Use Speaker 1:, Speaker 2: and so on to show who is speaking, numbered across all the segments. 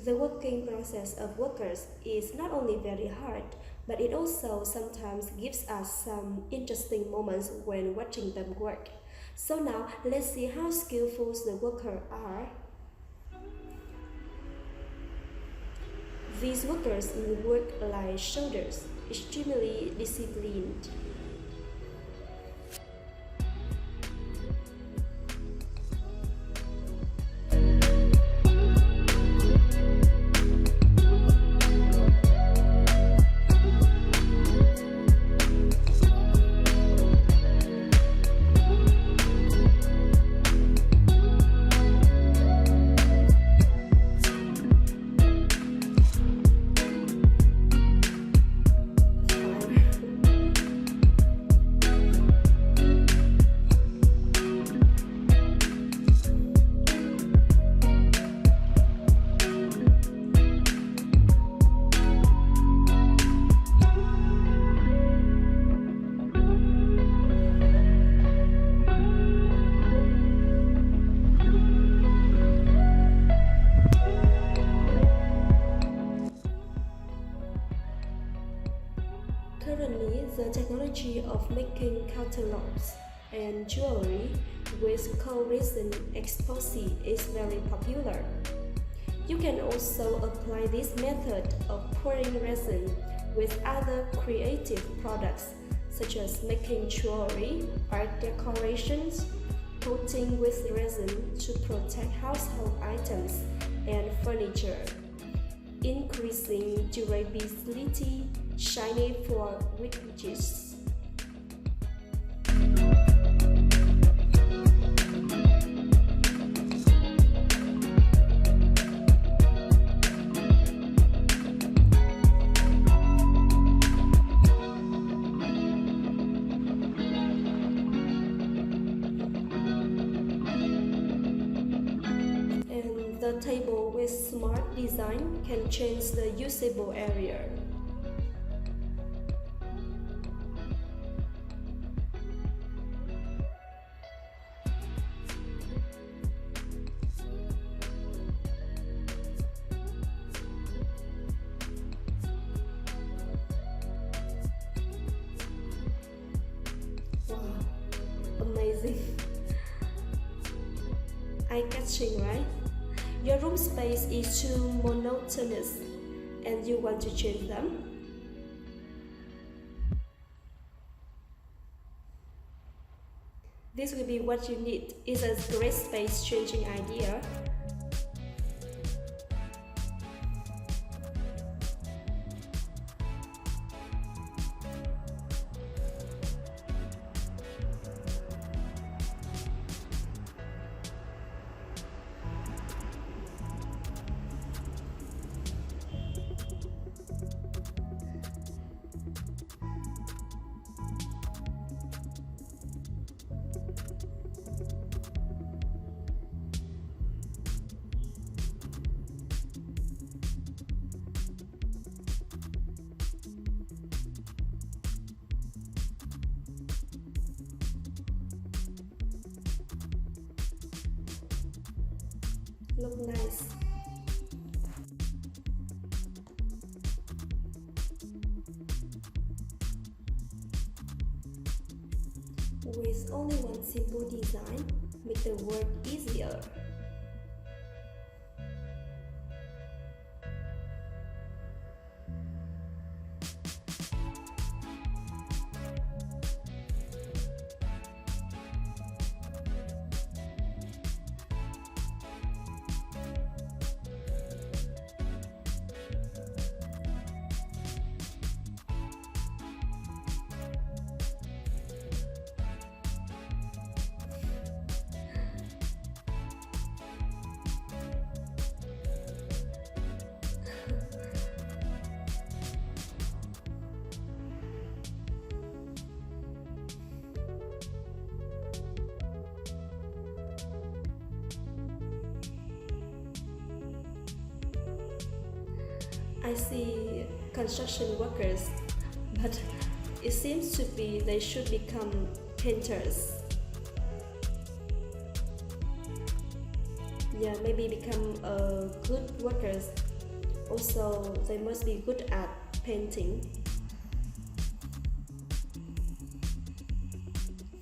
Speaker 1: The working process of workers is not only very hard, but it also sometimes gives us some interesting moments when watching them work. So now let's see how skillful the workers are. These workers work like soldiers, extremely disciplined. Currently, the technology of making catalogs and jewelry with cold resin epoxy is very popular. You can also apply this method of pouring resin with other creative products such as making jewelry, art decorations, coating with resin to protect household items and furniture, increasing durability, shiny for vintages. And the table with smart design can change the usable area. Wow, amazing. Eye-catching, right? Your room space is too monotonous and you want to change them? This will be what you need. It's a great space changing idea. Look nice. With only one simple design, make the work easier. I see construction workers, but it seems to be they should become painters. Yeah, maybe become good workers Also, they must be good at painting.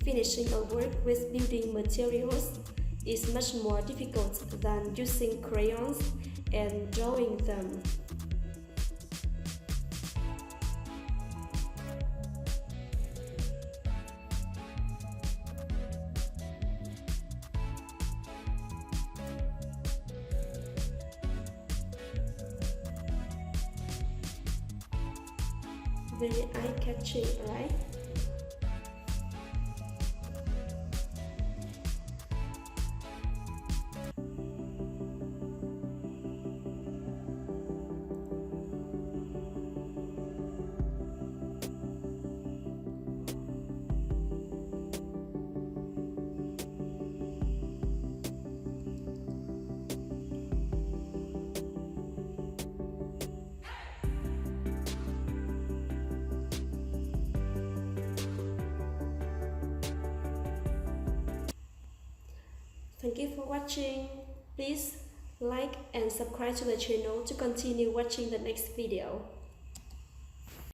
Speaker 1: Finishing a work with building materials is much more difficult than using crayons and drawing them. Very eye-catching, right? Thank you for watching. Please like and subscribe to the channel to continue watching the next video.